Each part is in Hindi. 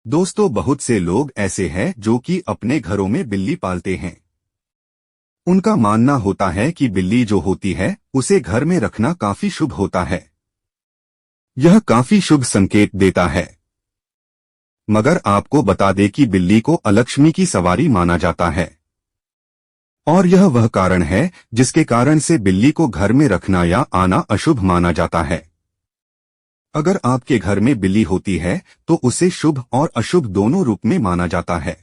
दोस्तों, बहुत से लोग ऐसे हैं जो कि अपने घरों में बिल्ली पालते हैं। उनका मानना होता है कि बिल्ली जो होती है उसे घर में रखना काफी शुभ होता है। यह काफी शुभ संकेत देता है। मगर आपको बता दें कि बिल्ली को अलक्ष्मी की सवारी माना जाता है और यह वह कारण है जिसके कारण से बिल्ली को घर में रखना या आना अशुभ माना जाता है। अगर आपके घर में बिल्ली होती है तो उसे शुभ और अशुभ दोनों रूप में माना जाता है।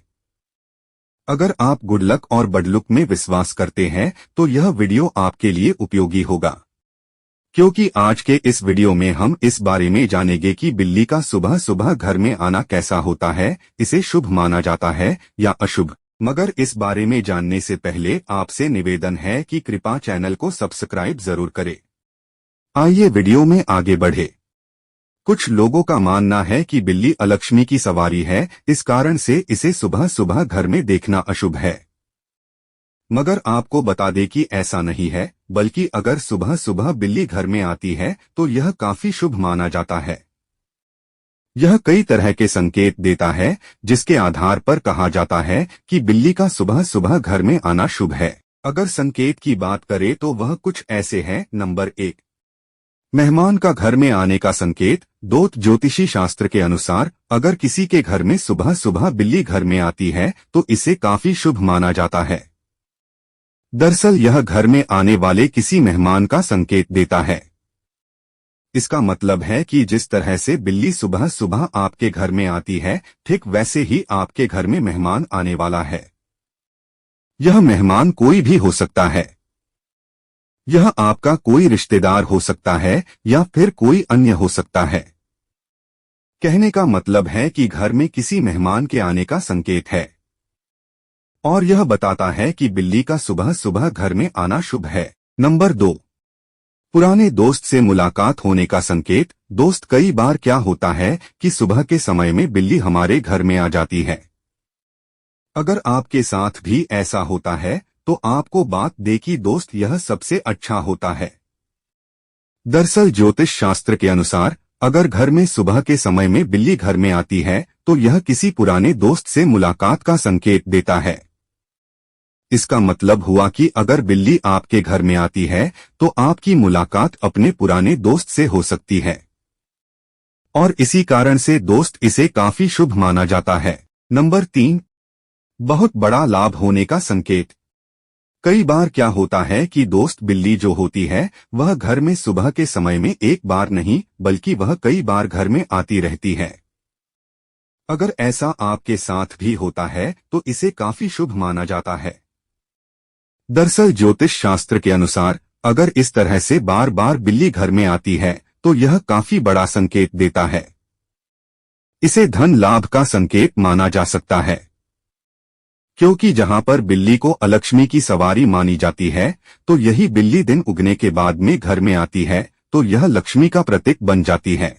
अगर आप गुड लक और बड लक में विश्वास करते हैं तो यह वीडियो आपके लिए उपयोगी होगा, क्योंकि आज के इस वीडियो में हम इस बारे में जानेंगे कि बिल्ली का सुबह सुबह घर में आना कैसा होता है, इसे शुभ माना जाता है या अशुभ। मगर इस बारे में जानने से पहले आपसे निवेदन है कि कृपया चैनल को सब्सक्राइब जरूर करें। आइए वीडियो में आगे बढ़े। कुछ लोगों का मानना है कि बिल्ली अलक्ष्मी की सवारी है, इस कारण से इसे सुबह सुबह घर में देखना अशुभ है। मगर आपको बता दें कि ऐसा नहीं है, बल्कि अगर सुबह सुबह बिल्ली घर में आती है तो यह काफी शुभ माना जाता है। यह कई तरह के संकेत देता है, जिसके आधार पर कहा जाता है कि बिल्ली का सुबह सुबह घर में आना शुभ है। अगर संकेत की बात करें तो वह कुछ ऐसे हैं। नंबर 1, मेहमान का घर में आने का संकेत। ज्योतिषी शास्त्र के अनुसार अगर किसी के घर में सुबह सुबह बिल्ली घर में आती है तो इसे काफी शुभ माना जाता है। दरअसल यह घर में आने वाले किसी मेहमान का संकेत देता है। इसका मतलब है कि जिस तरह से बिल्ली सुबह सुबह आपके घर में आती है, ठीक वैसे ही आपके घर में मेहमान आने वाला है। यह मेहमान कोई भी हो सकता है। यह आपका कोई रिश्तेदार हो सकता है या फिर कोई अन्य हो सकता है। कहने का मतलब है कि घर में किसी मेहमान के आने का संकेत है और यह बताता है कि बिल्ली का सुबह सुबह घर में आना शुभ है। नंबर 2, पुराने दोस्त से मुलाकात होने का संकेत। दोस्त, कई बार क्या होता है कि सुबह के समय में बिल्ली हमारे घर में आ जाती है। अगर आपके साथ भी ऐसा होता है तो आपको बात दे कि दोस्त, यह सबसे अच्छा होता है। दरअसल ज्योतिष शास्त्र के अनुसार अगर घर में सुबह के समय में बिल्ली घर में आती है तो यह किसी पुराने दोस्त से मुलाकात का संकेत देता है। इसका मतलब हुआ कि अगर बिल्ली आपके घर में आती है तो आपकी मुलाकात अपने पुराने दोस्त से हो सकती है और इसी कारण से दोस्त इसे काफी शुभ माना जाता है। नंबर 3, बहुत बड़ा लाभ होने का संकेत। कई बार क्या होता है कि दोस्त बिल्ली जो होती है वह घर में सुबह के समय में एक बार नहीं बल्कि वह कई बार घर में आती रहती है। अगर ऐसा आपके साथ भी होता है तो इसे काफी शुभ माना जाता है। दरअसल ज्योतिष शास्त्र के अनुसार अगर इस तरह से बार बार बिल्ली घर में आती है तो यह काफी बड़ा संकेत देता है। इसे धन लाभ का संकेत माना जा सकता है, क्योंकि जहां पर बिल्ली को अलक्ष्मी की सवारी मानी जाती है तो यही बिल्ली दिन उगने के बाद में घर में आती है तो यह लक्ष्मी का प्रतीक बन जाती है।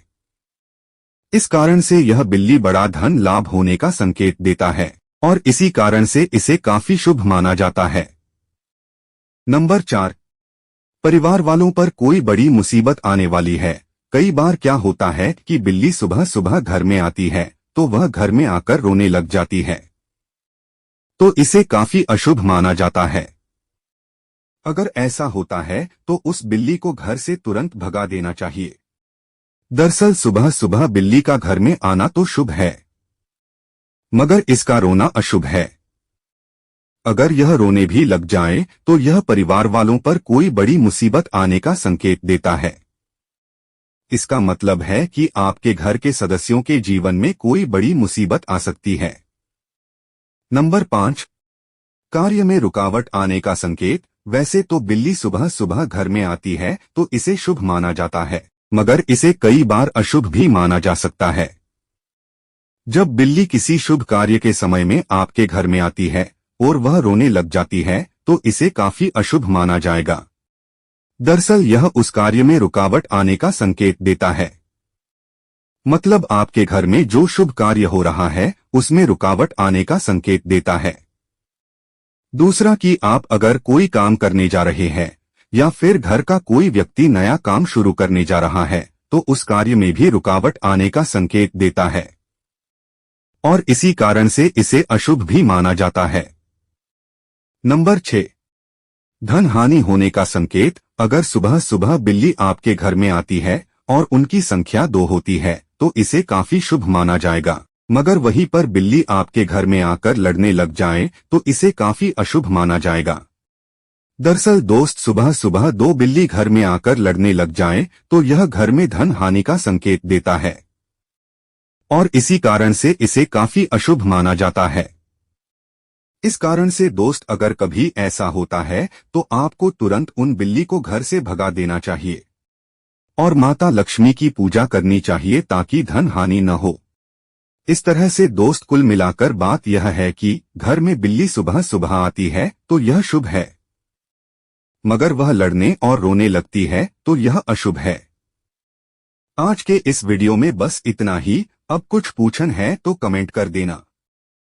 इस कारण से यह बिल्ली बड़ा धन लाभ होने का संकेत देता है और इसी कारण से इसे काफी शुभ माना जाता है। नंबर 4, परिवार वालों पर कोई बड़ी मुसीबत आने वाली है। कई बार क्या होता है कि बिल्ली सुबह सुबह घर में आती है तो वह घर में आकर रोने लग जाती है, तो इसे काफी अशुभ माना जाता है। अगर ऐसा होता है तो उस बिल्ली को घर से तुरंत भगा देना चाहिए। दरअसल सुबह सुबह बिल्ली का घर में आना तो शुभ है, मगर इसका रोना अशुभ है। अगर यह रोने भी लग जाए तो यह परिवार वालों पर कोई बड़ी मुसीबत आने का संकेत देता है। इसका मतलब है कि आपके घर के सदस्यों के जीवन में कोई बड़ी मुसीबत आ सकती है। नंबर 5, कार्य में रुकावट आने का संकेत। वैसे तो बिल्ली सुबह सुबह घर में आती है तो इसे शुभ माना जाता है, मगर इसे कई बार अशुभ भी माना जा सकता है। जब बिल्ली किसी शुभ कार्य के समय में आपके घर में आती है और वह रोने लग जाती है तो इसे काफी अशुभ माना जाएगा। दरअसल यह उस कार्य में रुकावट आने का संकेत देता है। मतलब आपके घर में जो शुभ कार्य हो रहा है उसमें रुकावट आने का संकेत देता है। दूसरा कि आप अगर कोई काम करने जा रहे हैं या फिर घर का कोई व्यक्ति नया काम शुरू करने जा रहा है तो उस कार्य में भी रुकावट आने का संकेत देता है। और इसी कारण से इसे अशुभ भी माना जाता है। नंबर 6, धन हानि होने का संकेत। अगर सुबह सुबह बिल्ली आपके घर में आती है और उनकी संख्या 2 होती है तो इसे काफी शुभ माना जाएगा, मगर वहीं पर बिल्ली आपके घर में आकर लड़ने लग जाए तो इसे काफी अशुभ माना जाएगा। दरअसल दोस्त, सुबह सुबह 2 बिल्ली घर में आकर लड़ने लग जाए तो यह घर में धन हानि का संकेत देता है और इसी कारण से इसे काफी अशुभ माना जाता है। इस कारण से दोस्त, अगर कभी ऐसा होता है तो आपको तुरंत उन बिल्ली को घर से भगा देना चाहिए और माता लक्ष्मी की पूजा करनी चाहिए ताकि धन हानि न हो। इस तरह से दोस्त, कुल मिलाकर बात यह है कि घर में बिल्ली सुबह सुबह आती है तो यह शुभ है, मगर वह लड़ने और रोने लगती है तो यह अशुभ है। आज के इस वीडियो में बस इतना ही। अब कुछ पूछन है तो कमेंट कर देना।